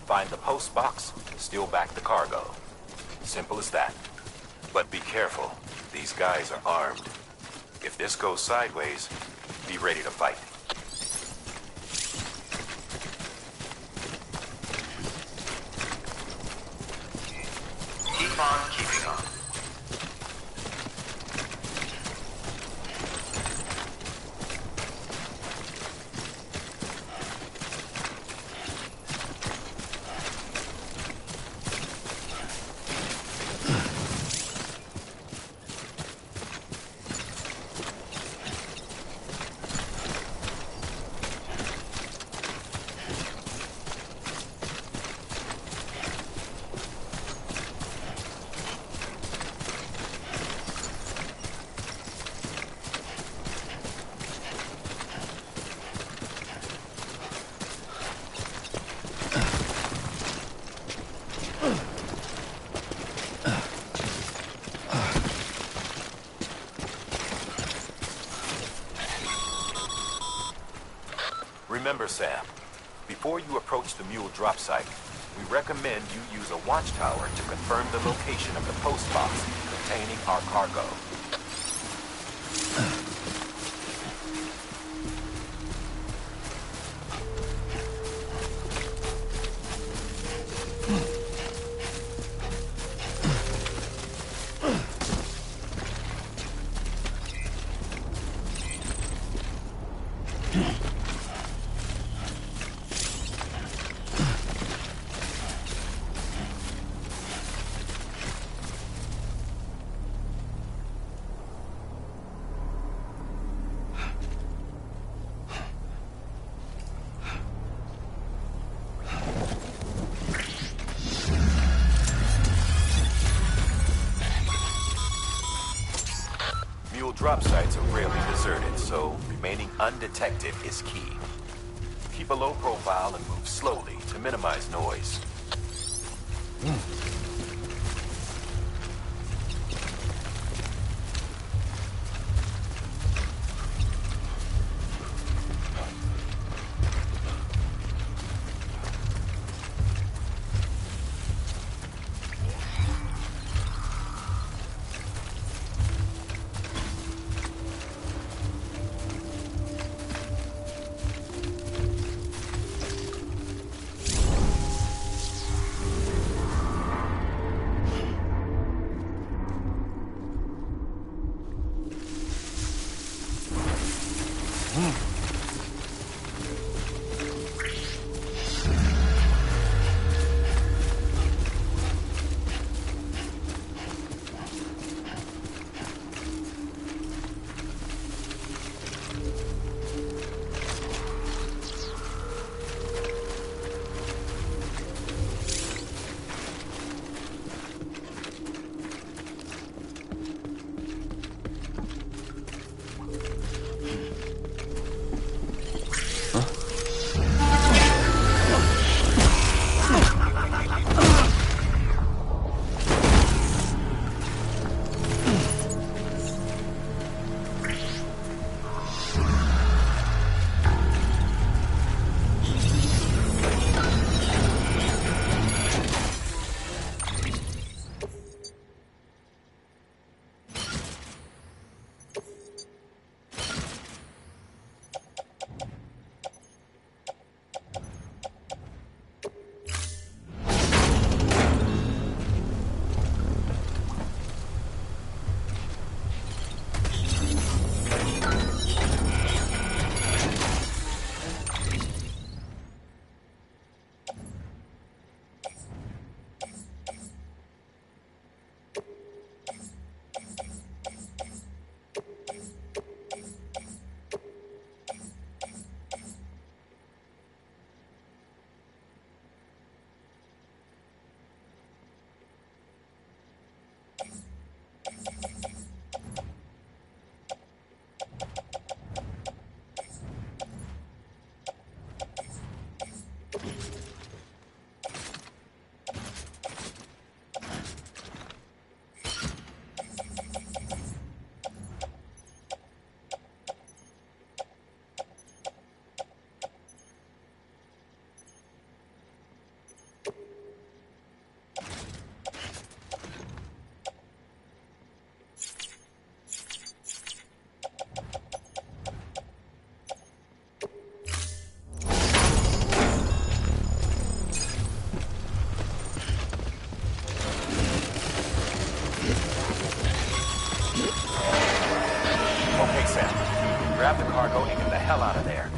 Find the post box, steal back the cargo. Simple as that. But be careful. These guys are armed. If this goes sideways, be ready to fight. Keep on keeping on. Sam. Before you approach the mule drop site, we recommend you use a watchtower to confirm the location of the post box containing our cargo. Drop sites are rarely deserted, so remaining undetected is key. Keep a low profile and move slowly to minimize noise. Grab the cargo and get the hell out of there.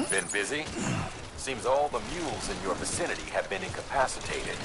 Been busy? Seems all the mules in your vicinity have been incapacitated.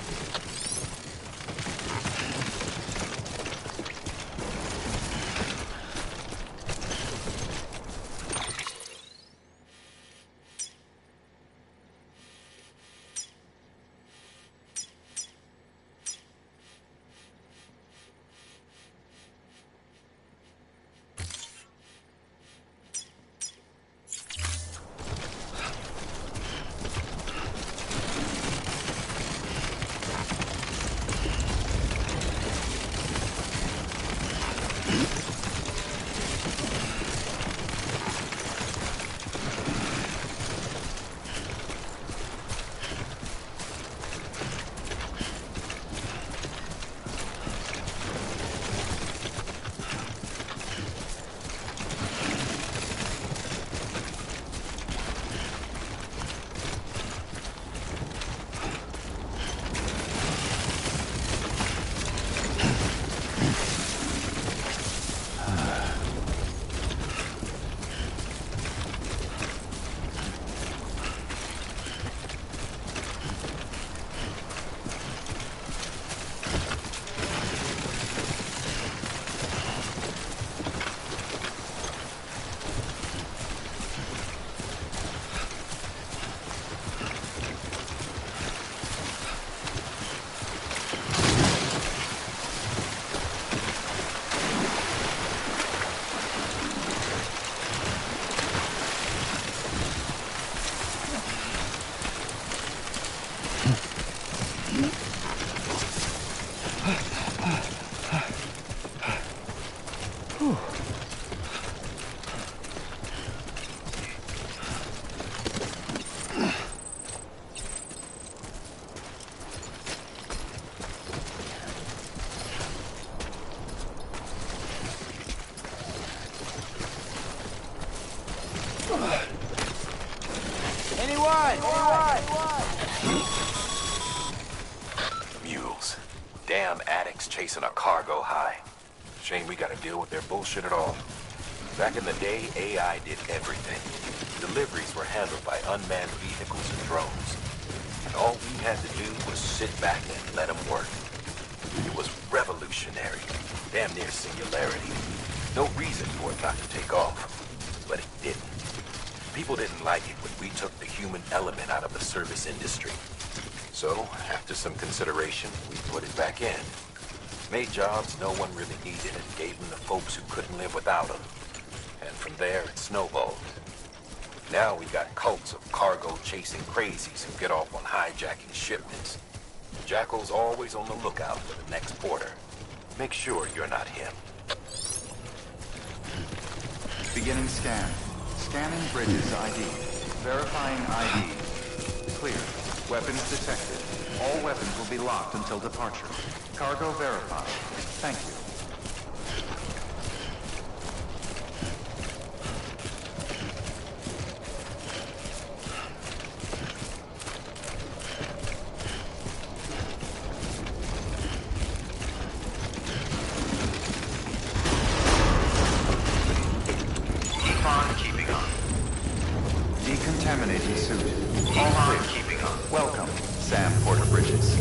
chasing a cargo high. Shame we gotta deal with their bullshit at all. Back in the day, AI did everything. Deliveries were handled by unmanned vehicles and drones. And all we had to do was sit back and let them work. It was revolutionary, damn near singularity. No reason for it not to take off, but it didn't. People didn't like it when we took the human element out of the service industry. So, after some consideration, we put it back in. Made jobs no one really needed and gave them to folks who couldn't live without them. And from there, it snowballed. Now we got cults of cargo-chasing crazies who get off on hijacking shipments. Jackal's always on the lookout for the next porter. Make sure you're not him. Beginning scan. Scanning Bridges ID. Verifying ID. Clear. Weapons detected. All weapons will be locked until departure. Cargo verified. Thank you. Decontaminating suit. All clear. Keeping on. Welcome, Sam Porter Bridges.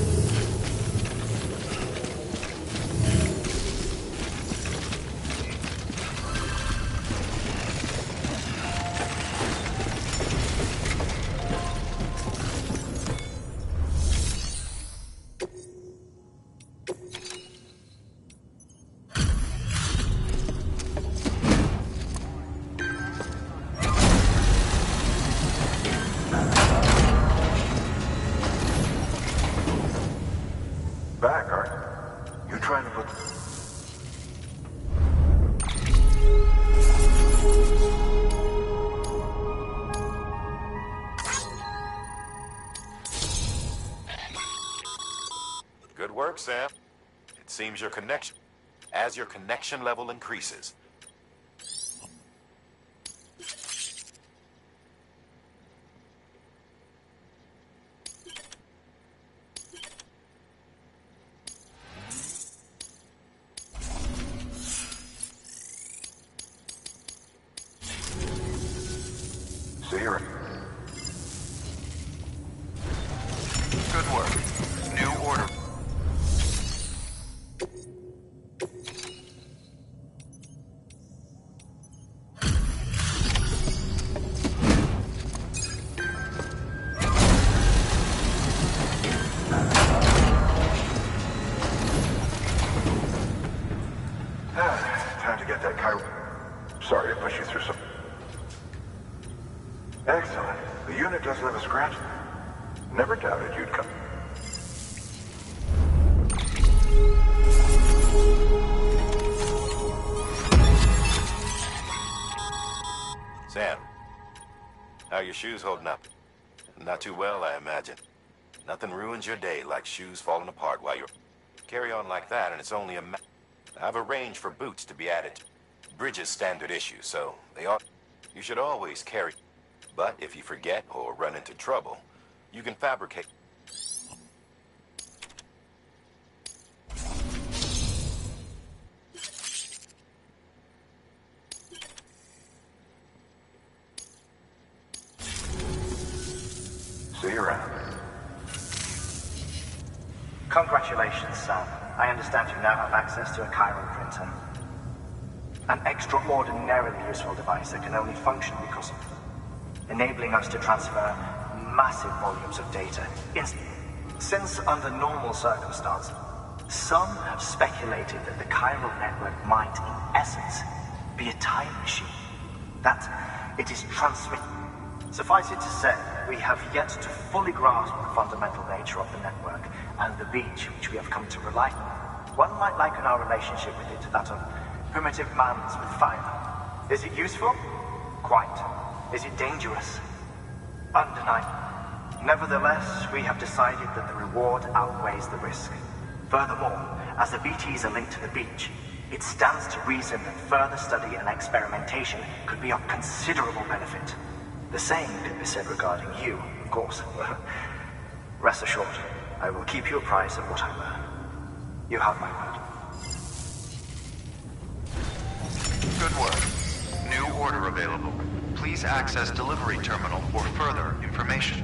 Back, aren't you? You trying to put... Good work, Sam. It seems your connection... As your connection level increases, See her. Good work. New order. Time to get that Cairo... Sorry to push you through some... Excellent. The unit doesn't have a scratch. Never doubted you'd come. Sam, how are your shoes holding up? Not too well, I imagine. Nothing ruins your day like shoes falling apart while you're... Carry on like that and it's only a I've arranged for boots to be added. Bridges standard issue, so they ought... You should always carry... But if you forget or run into trouble, you can fabricate... See you around. Congratulations, Sam. I understand you now have access to a chiral printer. An extraordinarily useful device that can only function because of it, enabling us to transfer massive volumes of data instantly. Since under normal circumstances, some have speculated that the chiral network might, in essence, be a time machine. That it is transmitted. Suffice it to say, we have yet to fully grasp the fundamental nature of the network and the beach which we have come to rely on. One might liken our relationship with it to that of primitive mans with fire. Is it useful? Quite. Is it dangerous? Undeniable. Nevertheless, we have decided that the reward outweighs the risk. Furthermore, as the BTs are linked to the beach, it stands to reason that further study and experimentation could be of considerable benefit. The same could be said regarding you, of course. Rest assured, I will keep you apprised of what I learn. You have my word. Good work. New order available. Please access delivery terminal for further information.